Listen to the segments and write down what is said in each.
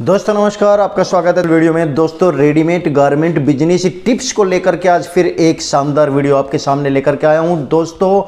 दोस्तों नमस्कार, आपका स्वागत है वीडियो में। दोस्तों रेडीमेड गारमेंट बिजनेस टिप्स को लेकर के आज फिर एक शानदार वीडियो आपके सामने लेकर के आया हूं। दोस्तों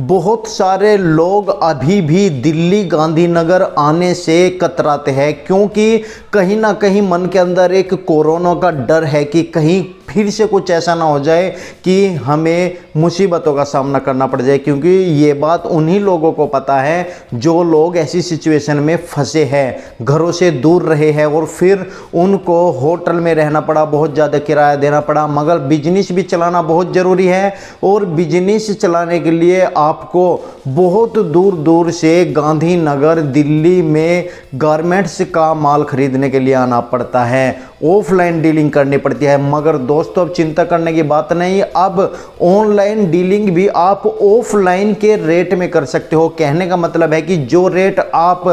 बहुत सारे लोग अभी भी दिल्ली गांधीनगर आने से कतराते हैं, क्योंकि कहीं ना कहीं मन के अंदर एक कोरोना का डर है कि कहीं फिर से कुछ ऐसा ना हो जाए कि हमें मुसीबतों का सामना करना पड़ जाए। क्योंकि ये बात उन्हीं लोगों को पता है जो लोग ऐसी सिचुएशन में फंसे हैं, घरों से दूर रहे हैं और फिर उनको होटल में रहना पड़ा, बहुत ज़्यादा किराया देना पड़ा। मगर बिजनेस भी चलाना बहुत ज़रूरी है और बिजनेस चलाने के लिए आपको बहुत दूर दूर से गांधीनगर दिल्ली में गारमेंट्स का माल खरीदने के लिए आना पड़ता है, ऑफलाइन डीलिंग करनी पड़ती है। मगर दोस्तों अब चिंता करने की बात नहीं, अब ऑनलाइन डीलिंग भी आप ऑफलाइन के रेट में कर सकते हो। कहने का मतलब है कि जो रेट आप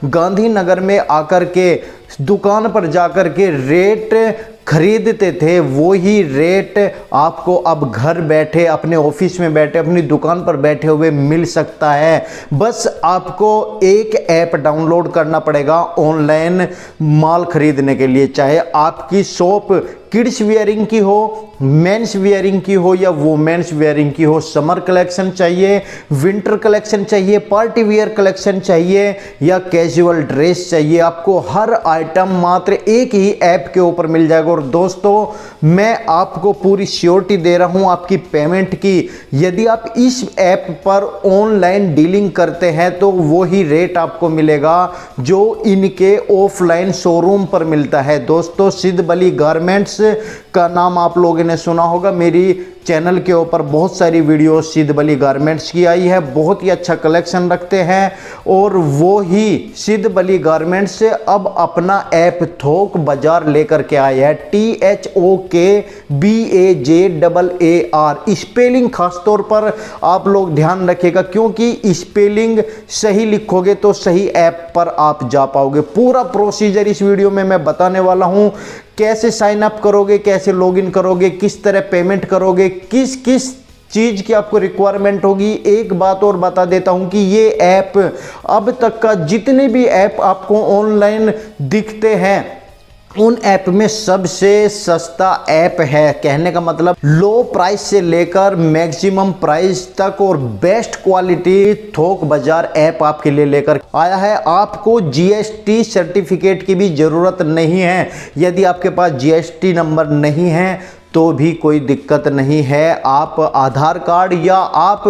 गांधीनगर में आकर के दुकान पर जाकर के रेट खरीदते थे, वो ही रेट आपको अब घर बैठे, अपने ऑफिस में बैठे, अपनी दुकान पर बैठे हुए मिल सकता है। बस आपको एक ऐप डाउनलोड करना पड़ेगा ऑनलाइन माल खरीदने के लिए। चाहे आपकी शॉप किड्स वियरिंग की हो, मेंस वियरिंग की हो या वुमेन्स वियरिंग की हो, समर कलेक्शन चाहिए, विंटर कलेक्शन चाहिए, पार्टी वियर कलेक्शन चाहिए या कैजुअल ड्रेस चाहिए, आपको हर आइटम मात्र एक ही ऐप के ऊपर मिल जाएगा। और दोस्तों मैं आपको पूरी श्योरिटी दे रहा हूं आपकी पेमेंट की। यदि आप इस ऐप पर ऑनलाइन डीलिंग करते हैं तो वो ही रेट आपको मिलेगा जो इनके ऑफलाइन शोरूम पर मिलता है। दोस्तों सिद्ध बली गारमेंट्स का नाम आप लोगों ने सुना होगा, मेरी चैनल के ऊपर बहुत सारी वीडियो सिद्ध बली गारमेंट्स की आई है, बहुत ही अच्छा कलेक्शन रखते हैं। और वो ही सिद्ध बली गारमेंट्स से अब अपना ऐप थोक बाजार लेकर के आया है, THOKBAJAAR। स्पेलिंग खास तौर पर आप लोग ध्यान रखिएगा, क्योंकि स्पेलिंग सही लिखोगे तो सही ऐप पर आप जा पाओगे। पूरा प्रोसीजर इस वीडियो में मैं बताने वाला हूं, कैसे साइन अप करोगे, कैसे लॉगिन करोगे, किस तरह पेमेंट करोगे, किस किस चीज की आपको रिक्वायरमेंट होगी। एक बात और बता देता हूं कि ये ऐप अब तक का जितने भी ऐप आपको ऑनलाइन दिखते हैं उन ऐप में सबसे सस्ता ऐप है। कहने का मतलब लो प्राइस से लेकर मैक्सिमम प्राइस तक और बेस्ट क्वालिटी थोक बाजार ऐप आपके लिए लेकर आया है। आपको जीएसटी सर्टिफिकेट की भी जरूरत नहीं है। यदि आपके पास जीएसटी नंबर नहीं है तो भी कोई दिक्कत नहीं है, आप आधार कार्ड या आप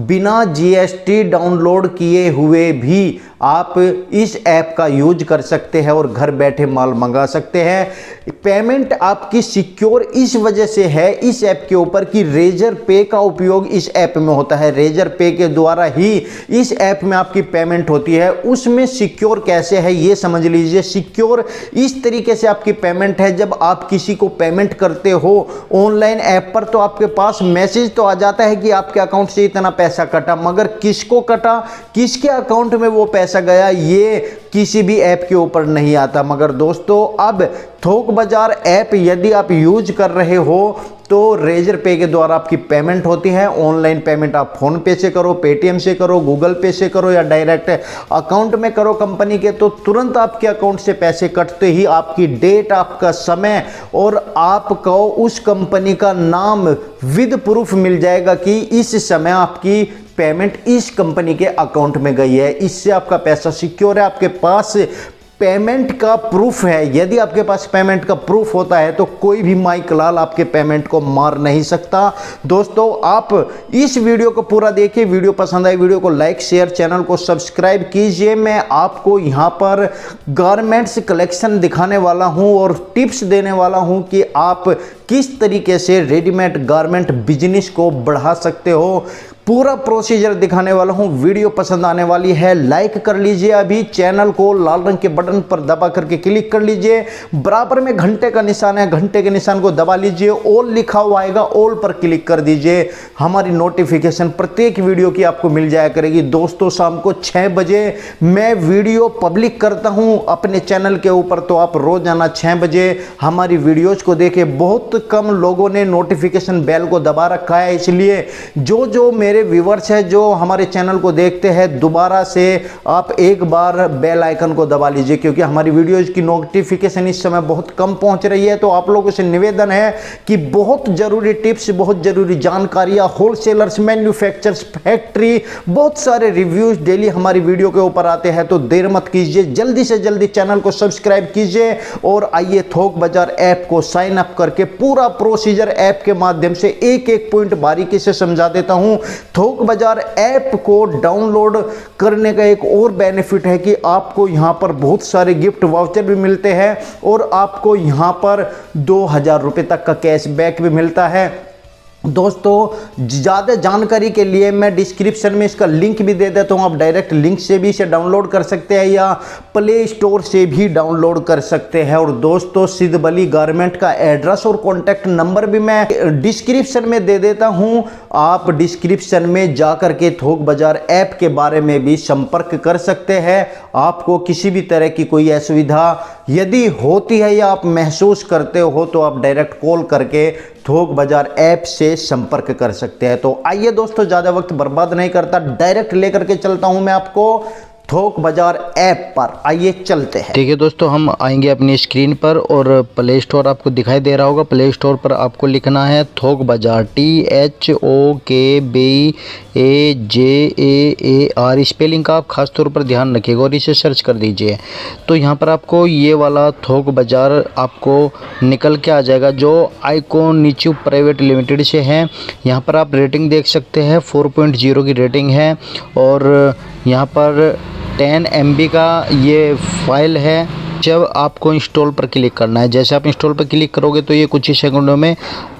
बिना जीएसटी डाउनलोड किए हुए भी आप इस ऐप का यूज कर सकते हैं और घर बैठे माल मंगा सकते हैं। पेमेंट आपकी सिक्योर इस वजह से है इस ऐप के ऊपर कि रेजर पे का उपयोग इस ऐप में होता है। रेजर पे के द्वारा ही इस ऐप में आपकी पेमेंट होती है। उसमें सिक्योर कैसे है ये समझ लीजिए। सिक्योर इस तरीके से आपकी पेमेंट है, जब आप किसी को पेमेंट करते हो ऑनलाइन ऐप पर तो आपके पास मैसेज तो आ जाता है कि आपके अकाउंट से इतना पैसा कटा, मगर किसको कटा, किसके अकाउंट में वो पैसा गया, ये किसी भी ऐप के ऊपर नहीं आता। मगर दोस्तों अब थोक बाजार ऐप यदि आप यूज कर रहे हो तो रेजर पे के द्वारा आपकी पेमेंट होती है। ऑनलाइन पेमेंट आप फोन पे से करो, पेटीएम से करो, गूगल पे से करो या डायरेक्ट अकाउंट में करो कंपनी के, तो तुरंत आपके अकाउंट से पैसे कटते ही आपकी डेट, आपका समय और आपको उस कंपनी का नाम विद प्रूफ मिल जाएगा कि इस समय आपकी पेमेंट इस कंपनी के अकाउंट में गई है। इससे आपका पैसा सिक्योर है, आपके पास पेमेंट का प्रूफ है। यदि आपके पास पेमेंट का प्रूफ होता है तो कोई भी माइक लाल आपके पेमेंट को मार नहीं सकता। दोस्तों आप इस वीडियो को पूरा देखिए, वीडियो पसंद आए वीडियो को लाइक शेयर, चैनल को सब्सक्राइब कीजिए। मैं आपको यहां पर गारमेंट्स कलेक्शन दिखाने वाला हूं और टिप्स देने वाला हूं कि आप किस तरीके से रेडीमेड गारमेंट बिजनेस को बढ़ा सकते हो। पूरा प्रोसीजर दिखाने वाला हूं। वीडियो पसंद आने वाली है, लाइक कर लीजिए, अभी चैनल को लाल रंग के बटन पर दबा करके क्लिक कर लीजिए। बराबर में घंटे का निशान है, घंटे के निशान को दबा लीजिए, ऑल लिखा हुआ आएगा, ऑल पर क्लिक कर दीजिए। हमारी नोटिफिकेशन प्रत्येक वीडियो की आपको मिल जाया करेगी। दोस्तों शाम को 6 बजे मैं वीडियो पब्लिक करता हूं अपने चैनल के ऊपर, तो आप रोजाना 6 बजे हमारी वीडियोज को देखें। बहुत कम लोगों ने नोटिफिकेशन बेल को दबा रखा है, इसलिए जो मेरे मेरे व्यूवर्स हैं जो हमारे चैनल को देखते हैं, दोबारा से आप एक बार बेल आइकन को दबा लीजिए, क्योंकि हमारी वीडियोज की नोटिफिकेशन इस समय बहुत कम पहुंच रही है। तो आप लोगों से निवेदन है कि बहुत जरूरी टिप्स, बहुत जरूरी जानकारियां, होलसेलर्स, मैन्युफैक्चरर्स, फैक्ट्री, बहुत सारे रिव्यूज डेली हमारी वीडियो के ऊपर आते हैं। तो देर मत कीजिए, जल्दी से जल्दी चैनल को सब्सक्राइब कीजिए और आइए थोक बाजार ऐप को साइन अप करके पूरा प्रोसीजर ऐप के माध्यम से एक एक पॉइंट बारीकी से समझा देता हूं। थोक बाजार ऐप को डाउनलोड करने का एक और बेनिफिट है कि आपको यहां पर बहुत सारे गिफ्ट वाउचर भी मिलते हैं और आपको यहां पर 2000 रुपए तक का कैशबैक भी मिलता है। दोस्तों ज़्यादा जानकारी के लिए मैं डिस्क्रिप्शन में इसका लिंक भी दे देता हूं, आप डायरेक्ट लिंक से भी इसे डाउनलोड कर सकते हैं या प्ले स्टोर से भी डाउनलोड कर सकते हैं। और दोस्तों सिद्धबली गारमेंट का एड्रेस और कॉन्टैक्ट नंबर भी मैं डिस्क्रिप्शन में दे देता हूं, आप डिस्क्रिप्शन में जाकर के थोक बाजार ऐप के बारे में भी संपर्क कर सकते हैं। आपको किसी भी तरह की कोई असुविधा यदि होती है या आप महसूस करते हो तो आप डायरेक्ट कॉल करके थोक बाजार ऐप से संपर्क कर सकते हैं। तो आइए दोस्तों, ज़्यादा वक्त बर्बाद नहीं करता, डायरेक्ट लेकर के चलता हूं मैं आपको थोक बाजार ऐप पर। आइए चलते हैं। ठीक है दोस्तों, हम आएंगे अपनी स्क्रीन पर और प्ले स्टोर आपको दिखाई दे रहा होगा। प्ले स्टोर पर आपको लिखना है थोक बाजार, THOKBAJAAR। स्पेलिंग का आप खास तौर पर ध्यान रखिएगा और इसे सर्च कर दीजिए तो यहाँ पर आपको ये वाला थोक बाजार आपको निकल के आ जाएगा, जो आइकॉन नीचे प्राइवेट लिमिटेड से है। यहाँ पर आप रेटिंग देख सकते हैं, 4.0 की रेटिंग है और यहाँ पर 10 MB का ये फाइल है। जब आपको इंस्टॉल पर क्लिक करना है, जैसे आप इंस्टॉल पर क्लिक करोगे तो ये कुछ ही सेकंडों में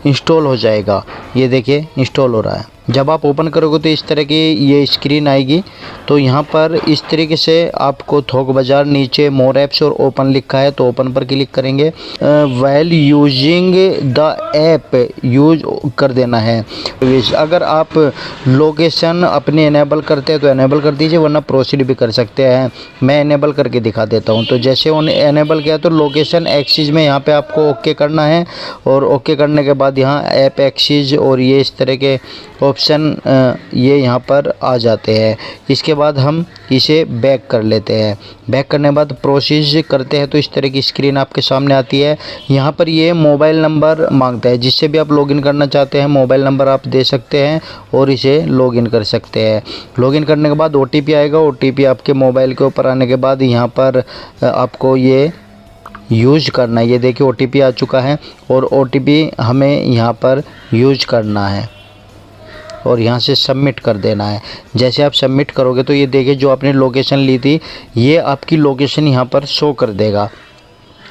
इंस्टॉल हो जाएगा। ये देखिए इंस्टॉल हो रहा है। जब आप ओपन करोगे तो इस तरह की ये स्क्रीन आएगी। तो यहाँ पर इस तरीके से आपको थोक बाजार, नीचे मोर ऐप्स और ओपन लिखा है तो ओपन पर क्लिक करेंगे। While using the app use कर देना है। अगर आप लोकेशन अपने इनेबल करते हैं तो इनेबल कर दीजिए, वरना प्रोसीड भी कर सकते हैं। मैं इनेबल करके दिखा देता हूँ। तो जैसे इनेबल किया तो लोकेशन एक्सिस में यहाँ पे आपको ओके करना है और ओके करने के बाद यहाँ ऐप एक्सिस और ये इस तरह के ऑप्शन ये यहाँ पर आ जाते हैं। इसके बाद हम इसे बैक कर लेते हैं। बैक करने के बाद प्रोसीज करते हैं तो इस तरह की स्क्रीन आपके सामने आती है। यहाँ पर ये मोबाइल नंबर मांगता है, जिससे भी आप लॉगिन करना चाहते हैं मोबाइल नंबर आप दे सकते हैं और इसे लॉगिन कर सकते हैं। लॉगिन करने के बाद OTP आएगा। OTP आपके मोबाइल के ऊपर आने के बाद यहाँ पर आपको ये यूज करना है। ये देखिए OTP आ चुका है और OTP हमें यहाँ पर यूज करना है और यहाँ से सबमिट कर देना है। जैसे आप सबमिट करोगे तो ये देखिए जो आपने लोकेशन ली थी ये आपकी लोकेशन यहाँ पर शो कर देगा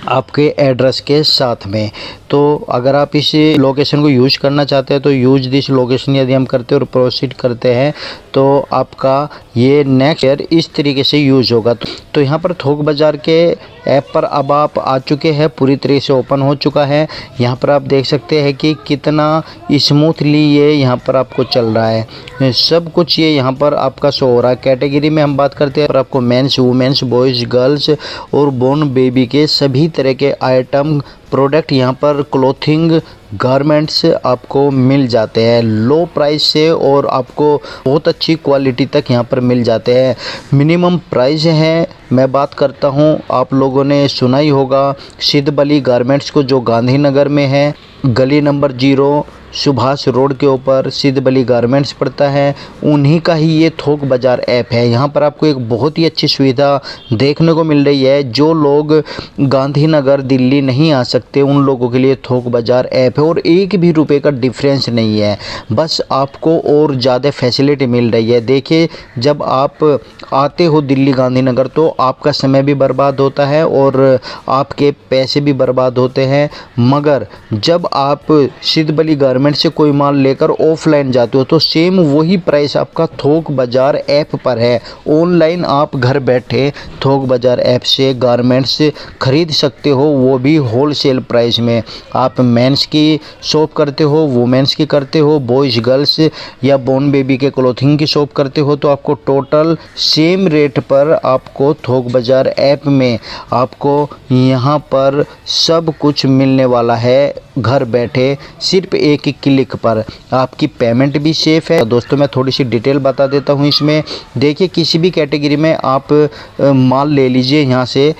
आपके एड्रेस के साथ में। तो अगर आप इस लोकेशन को यूज करना चाहते हैं तो यूज दिस लोकेशन यदि हम करते हैं और प्रोसीड करते हैं तो आपका ये नेक्स्ट ईयर इस तरीके से यूज होगा। तो यहाँ पर थोक बाजार के ऐप पर अब आप आ चुके हैं, पूरी तरह से ओपन हो चुका है। यहाँ पर आप देख सकते हैं कि कितना स्मूथली ये यहाँ पर आपको चल रहा है। सब कुछ ये यहाँ पर आपका शो हो रहा है। कैटेगरी में हम बात करते हैं पर आपको मेंस, वुमेन्स, बॉयज़, गर्ल्स और बोर्न बेबी के सभी तरह के आइटम, प्रोडक्ट यहाँ पर क्लोथिंग, गारमेंट्स आपको मिल जाते हैं लो प्राइस से और आपको बहुत अच्छी क्वालिटी तक यहाँ पर मिल जाते हैं। मिनिमम प्राइस है, मैं बात करता हूँ, आप लोगों ने सुना ही होगा सिद्धबली गारमेंट्स को, जो गांधीनगर में है, गली नंबर 0 सुभाष रोड के ऊपर सिद्धबली गारमेंट्स पड़ता है। उन्हीं का ही ये थोक बाजार ऐप है। यहाँ पर आपको एक बहुत ही अच्छी सुविधा देखने को मिल रही है। जो लोग गांधीनगर दिल्ली नहीं आ सकते उन लोगों के लिए थोक बाजार ऐप है और एक भी रुपए का डिफरेंस नहीं है, बस आपको और ज़्यादा फैसिलिटी मिल रही है। देखिए जब आप आते हो दिल्ली गांधीनगर तो आपका समय भी बर्बाद होता है और आपके पैसे भी बर्बाद होते हैं, मगर जब आप सिद्धबली गारमेंट से कोई माल लेकर ऑफलाइन जाते हो तो सेम वही प्राइस आपका थोक बाजार ऐप पर है। ऑनलाइन आप घर बैठे थोक बाजार ऐप से गारमेंट्स खरीद सकते हो, वो भी होलसेल प्राइस में। आप मेंस की शॉप करते हो, वुमेन्स की करते हो, बॉयज़ गर्ल्स या बोर्न बेबी के क्लोथिंग की शॉप करते हो, तो आपको टोटल सेम रेट पर आपको थोक बाजार ऐप में आपको यहाँ पर सब कुछ मिलने वाला है घर बैठे सिर्फ एक आपकी क्लिक पर आपकी पेमेंट भी सेफ़ है। दोस्तों मैं थोड़ी सी डिटेल बता देता हूँ इसमें। देखिए किसी भी कैटेगरी में आप माल ले लीजिए, यहाँ से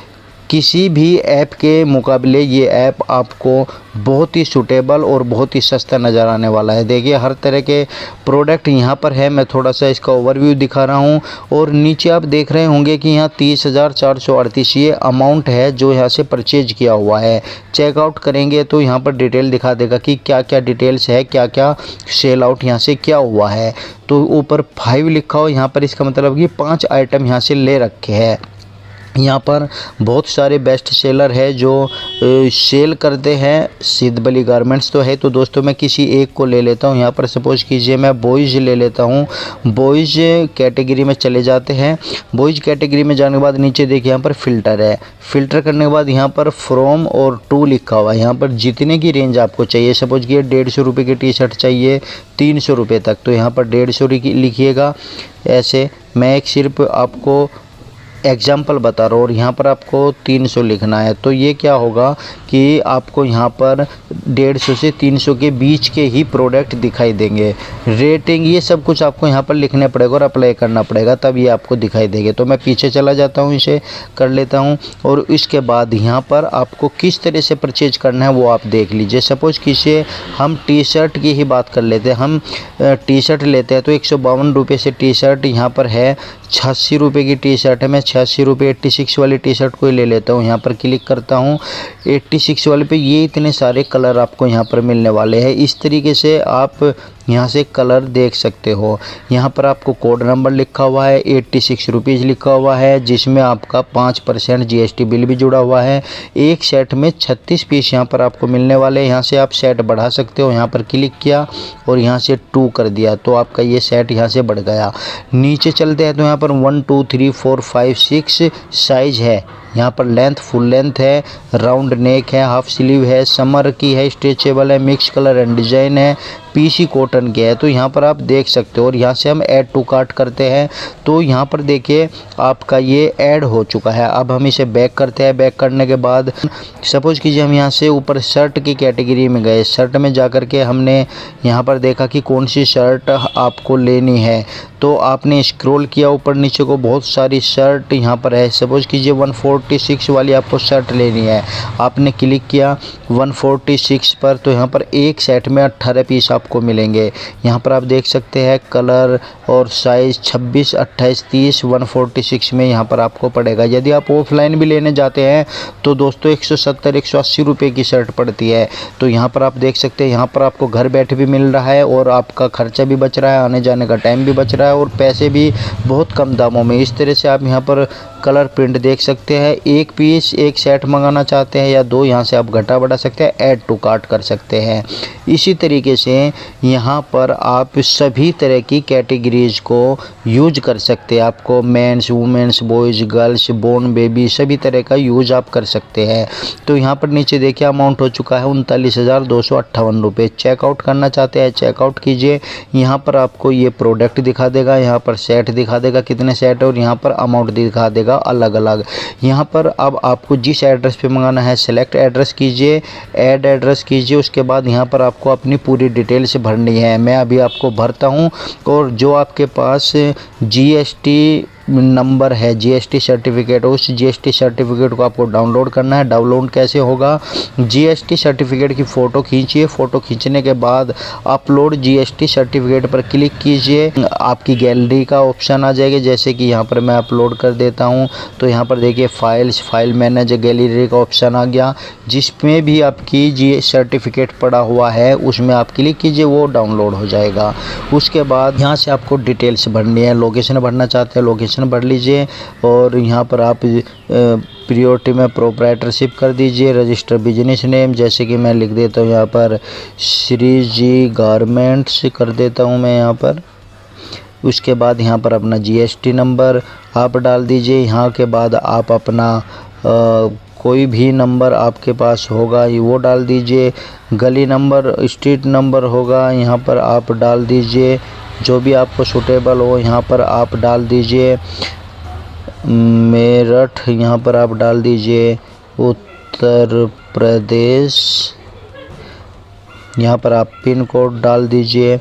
किसी भी ऐप के मुकाबले ये ऐप आपको बहुत ही सूटेबल और बहुत ही सस्ता नज़र आने वाला है। देखिए हर तरह के प्रोडक्ट यहाँ पर है। मैं थोड़ा सा इसका ओवरव्यू दिखा रहा हूँ और नीचे आप देख रहे होंगे कि यहाँ 30,438 ये अमाउंट है जो यहाँ से परचेज किया हुआ है। चेकआउट करेंगे तो यहाँ पर डिटेल दिखा देगा कि क्या क्या डिटेल्स है, क्या क्या सेल आउट यहाँ से क्या हुआ है। तो ऊपर 5 लिखा हो यहाँ पर, इसका मतलब कि 5 आइटम यहाँ से ले रखे हैं। यहाँ पर बहुत सारे बेस्ट सेलर है जो सेल करते हैं। सिद्धबली गारमेंट्स तो है। तो दोस्तों मैं किसी एक को ले लेता हूँ। यहाँ पर सपोज कीजिए मैं बॉयज़ ले लेता हूँ। बॉयज़ कैटेगरी में चले जाते हैं। बॉयज़ कैटेगरी में जाने के बाद नीचे देखिए यहाँ पर फ़िल्टर है। फ़िल्टर करने के बाद यहाँ पर फ्रॉम और टू लिखा हुआ है। यहाँ पर जितने की रेंज आपको चाहिए, सपोज कि 150 रुपये की टी शर्ट चाहिए 300 रुपये तक, तो यहाँ पर 150 लिखिएगा। ऐसे मैं एक सिर्फ आपको एग्जाम्पल बता रहा हूँ और यहाँ पर आपको 300 लिखना है। तो ये क्या होगा कि आपको यहाँ पर 150 से 300 के बीच के ही प्रोडक्ट दिखाई देंगे। रेटिंग ये सब कुछ आपको यहाँ पर लिखने पड़ेगा और अप्लाई करना पड़ेगा, तब ये आपको दिखाई देंगे। तो मैं पीछे चला जाता हूँ, इसे कर लेता हूँ और इसके बाद यहाँ पर आपको किस तरह से परचेज करना है वो आप देख लीजिए। सपोज़ किसी हम टी शर्ट की ही बात कर लेते हैं। हम टी शर्ट लेते हैं तो 152 रुपये से टी शर्ट यहाँ पर है। 86 रुपये की टी शर्ट है। मैं 86 रुपये 86 वाली टी शर्ट को ही ले लेता हूँ। यहाँ पर क्लिक करता हूँ 86 वाले पे। ये इतने सारे कलर आपको यहाँ पर मिलने वाले हैं। इस तरीके से आप यहाँ से कलर देख सकते हो। यहाँ पर आपको कोड नंबर लिखा हुआ है, 86 रुपीज़ लिखा हुआ है, जिसमें आपका 5% GST बिल भी जुड़ा हुआ है। एक सेट में 36 पीस यहाँ पर आपको मिलने वाले हैं। यहाँ से आप सेट बढ़ा सकते हो। यहाँ पर क्लिक किया और यहाँ से 2 कर दिया तो आपका ये सेट यहाँ से बढ़ गया। नीचे चलते हैं तो यहाँ पर 1 2 3 4 5 6 साइज़ है। यहाँ पर लेंथ फुल लेंथ है, राउंड नेक है, हाफ स्लीव है, समर की है, स्ट्रेचेबल है, मिक्स कलर एंड डिज़ाइन है, पीसी कॉटन के है। तो यहाँ पर आप देख सकते हो और यहाँ से हम ऐड टू कार्ट करते हैं तो यहाँ पर देखिए आपका ये ऐड हो चुका है। अब हम इसे बैक करते हैं। बैक करने के बाद सपोज कीजिए हम यहाँ से ऊपर शर्ट की कैटेगरी में गए। शर्ट में जा कर के हमने यहाँ पर देखा कि कौन सी शर्ट आपको लेनी है, तो आपने स्क्रॉल किया ऊपर नीचे को, बहुत सारी शर्ट यहाँ पर है। सपोज कीजिए 146 वाली आपको शर्ट लेनी है। आपने क्लिक किया 146 पर तो यहाँ पर एक सेट में 18 पीस आपको मिलेंगे। यहाँ पर आप देख सकते हैं कलर और साइज़ 26, 28, 30, 146 में यहाँ पर आपको पड़ेगा। यदि आप ऑफलाइन भी लेने जाते हैं तो दोस्तों 170, 180 रुपये की शर्ट पड़ती है। तो यहाँ पर आप देख सकते हैं यहाँ पर आपको घर बैठे भी मिल रहा है और आपका खर्चा भी बच रहा है, आने जाने का टाइम भी बच रहा है और पैसे भी बहुत कम दामों में। इस तरह से आप यहाँ पर कलर प्रिंट देख सकते हैं। एक पीस एक सेट मंगाना चाहते हैं या 2, यहाँ से आप घटा बढ़ा सकते हैं, ऐड टू कार्ट कर सकते हैं। इसी तरीके से यहाँ पर आप सभी तरह की कैटेगरीज़ को यूज कर सकते हैं। आपको men's, women's, boys, girls, born baby सभी तरह का यूज आप कर सकते हैं। तो यहाँ पर नीचे देखिए अमाउंट हो चुका है 39,258 रुपये। चेकआउट करना चाहते हैं चेकआउट कीजिए। यहाँ पर आपको ये प्रोडक्ट दिखा देगा, यहाँ पर सेट दिखा देगा कितने सेट है और यहाँ पर अमाउंट दिखा देगा अलग अलग। यहाँ पर अब आपको जिस एड्रेस पे मंगाना है सेलेक्ट एड्रेस कीजिए, ऐड एड्रेस कीजिए। उसके बाद यहाँ पर आपको अपनी पूरी डिटेल्स भरनी है। मैं अभी आपको भरता हूँ और जो आपके पास GST नंबर है, GST सर्टिफिकेट, उस GST सर्टिफिकेट को आपको डाउनलोड करना है। डाउनलोड कैसे होगा? GST सर्टिफिकेट की फ़ोटो खींचिए। फ़ोटो खींचने के बाद अपलोड GST सर्टिफिकेट पर क्लिक कीजिए। आपकी गैलरी का ऑप्शन आ जाएगा, जैसे कि यहाँ पर मैं अपलोड कर देता हूँ तो यहाँ पर देखिए फाइल्स, फाइल मैनेजर, गैलरी का ऑप्शन आ गया। जिसमें भी आपकी GST सर्टिफिकेट पड़ा हुआ है उसमें आप क्लिक कीजिए, वो डाउनलोड हो जाएगा। उसके बाद यहाँ से आपको डिटेल्स भरनी है। लोकेशन भरना चाहते हैं लोकेशन भर लीजिए और यहाँ पर आप प्रियोरिटी में प्रोप्राइटरशिप कर दीजिए। रजिस्टर बिजनेस नेम, जैसे कि मैं लिख देता हूँ यहाँ पर श्री जी गारमेंट्स कर देता हूँ मैं यहाँ पर। उसके बाद यहाँ पर अपना GST नंबर आप डाल दीजिए। यहाँ के बाद आप अपना कोई भी नंबर आपके पास होगा वो डाल दीजिए। गली नंबर, स्ट्रीट नंबर होगा यहाँ पर आप डाल दीजिए। जो भी आपको सूटेबल हो यहाँ पर आप डाल दीजिए। मेरठ यहाँ पर आप डाल दीजिए। उत्तर प्रदेश यहाँ पर आप पिन कोड डाल दीजिए,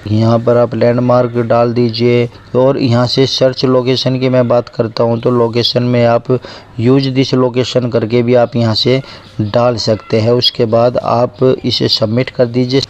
यहाँ पर आप लैंडमार्क डाल दीजिए और यहाँ से सर्च लोकेशन की मैं बात करता हूँ तो लोकेशन में आप यूज दिस लोकेशन करके भी आप यहाँ से डाल सकते हैं। उसके बाद आप इसे सबमिट कर दीजिए।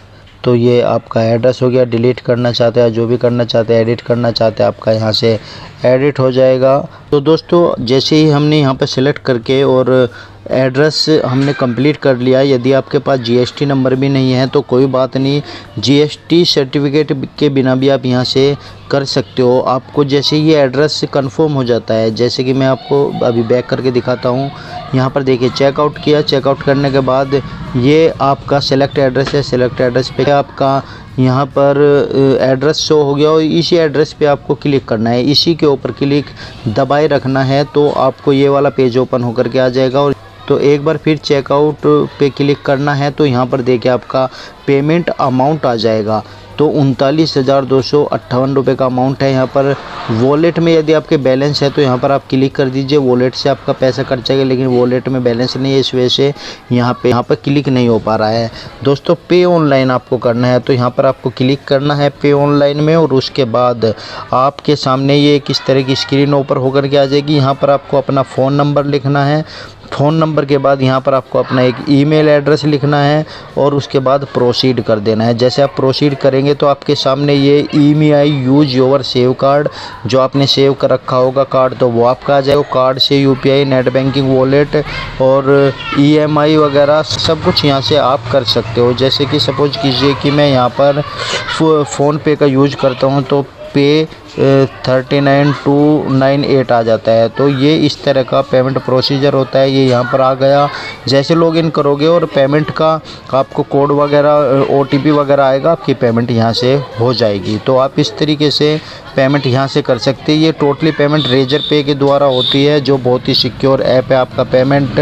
तो ये आपका एड्रेस हो गया। डिलीट करना चाहते हैं, जो भी करना चाहते हैं, एडिट करना चाहते हैं, आपका यहाँ से एडिट हो जाएगा। तो दोस्तों जैसे ही हमने यहाँ पर सिलेक्ट करके और एड्रेस हमने कंप्लीट कर लिया, यदि आपके पास जीएसटी नंबर भी नहीं है तो कोई बात नहीं, जीएसटी सर्टिफिकेट के बिना भी आप यहाँ से कर सकते हो। आपको जैसे ये एड्रेस कंफर्म हो जाता है, जैसे कि मैं आपको अभी बैक करके दिखाता हूँ। यहाँ पर देखिए चेकआउट किया, चेकआउट करने के बाद ये आपका सेलेक्ट एड्रेस है। सेलेक्ट एड्रेस पे आपका यहाँ पर एड्रेस शो हो गया और इसी एड्रेस पे आपको क्लिक करना है, इसी के ऊपर क्लिक दबाए रखना है तो आपको ये वाला पेज ओपन होकर के आ जाएगा। और तो एक बार फिर चेकआउट पे क्लिक करना है तो यहाँ पर देखिए आपका पेमेंट अमाउंट आ जाएगा। तो 39,258 रुपये का अमाउंट है। यहाँ पर वॉलेट में यदि आपके बैलेंस है तो यहाँ पर आप क्लिक कर दीजिए, वॉलेट से आपका पैसा कट जाएगा, लेकिन वॉलेट में बैलेंस नहीं है, इस वजह से यहाँ पर क्लिक नहीं हो पा रहा है। दोस्तों पे ऑनलाइन आपको करना है तो यहाँ पर आपको क्लिक करना है पे ऑनलाइन में और उसके बाद आपके सामने ये किस तरह की स्क्रीन ओपन होकर के आ जाएगी। यहाँ पर आपको अपना फ़ोन नंबर लिखना है, फ़ोन नंबर के बाद यहाँ पर आपको अपना एक ईमेल एड्रेस लिखना है और उसके बाद प्रोसीड कर देना है। जैसे आप प्रोसीड करेंगे तो आपके सामने ये EMI use your save card, जो आपने सेव कर रखा होगा कार्ड, तो वो आपका आ जाएगा। कार्ड से UPI, नेट बैंकिंग, वॉलेट और EMI वगैरह सब कुछ यहाँ से आप कर सकते हो। जैसे कि सपोज कीजिए कि मैं यहाँ पर फ़ोनपे का यूज करता हूँ तो पे 39298 आ जाता है। तो ये इस तरह का पेमेंट प्रोसीजर होता है। ये यहाँ पर आ गया। जैसे लॉगिन करोगे और पेमेंट का आपको कोड वगैरह OTP वगैरह आएगा, आपकी पेमेंट यहाँ से हो जाएगी। तो आप इस तरीके से पेमेंट यहाँ से कर सकते हैं। ये टोटली पेमेंट रेजर पे के द्वारा होती है, जो बहुत ही सिक्योर ऐप है। आपका पेमेंट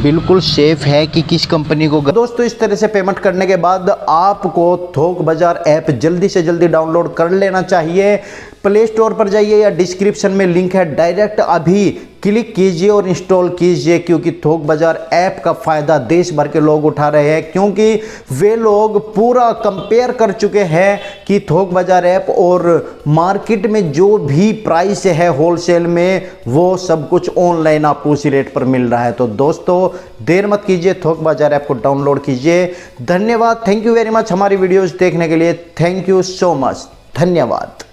बिल्कुल सेफ है कि किस कंपनी को। दोस्तों इस तरह से पेमेंट करने के बाद आपको थोक बाजार ऐप जल्दी से जल्दी डाउनलोड कर लेना चाहिए। प्ले स्टोर पर जाइए या डिस्क्रिप्शन में लिंक है, डायरेक्ट अभी क्लिक कीजिए और इंस्टॉल कीजिए, क्योंकि थोक बाजार ऐप का फ़ायदा देश भर के लोग उठा रहे हैं, क्योंकि वे लोग पूरा कंपेयर कर चुके हैं कि थोक बाजार ऐप और मार्केट में जो भी प्राइस है होलसेल में, वो सब कुछ ऑनलाइन आपको उसी रेट पर मिल रहा है। तो दोस्तों देर मत कीजिए, थोक बाजार ऐप को डाउनलोड कीजिए। धन्यवाद, थैंक यू वेरी मच हमारी वीडियोज़ देखने के लिए। थैंक यू सो मच, धन्यवाद।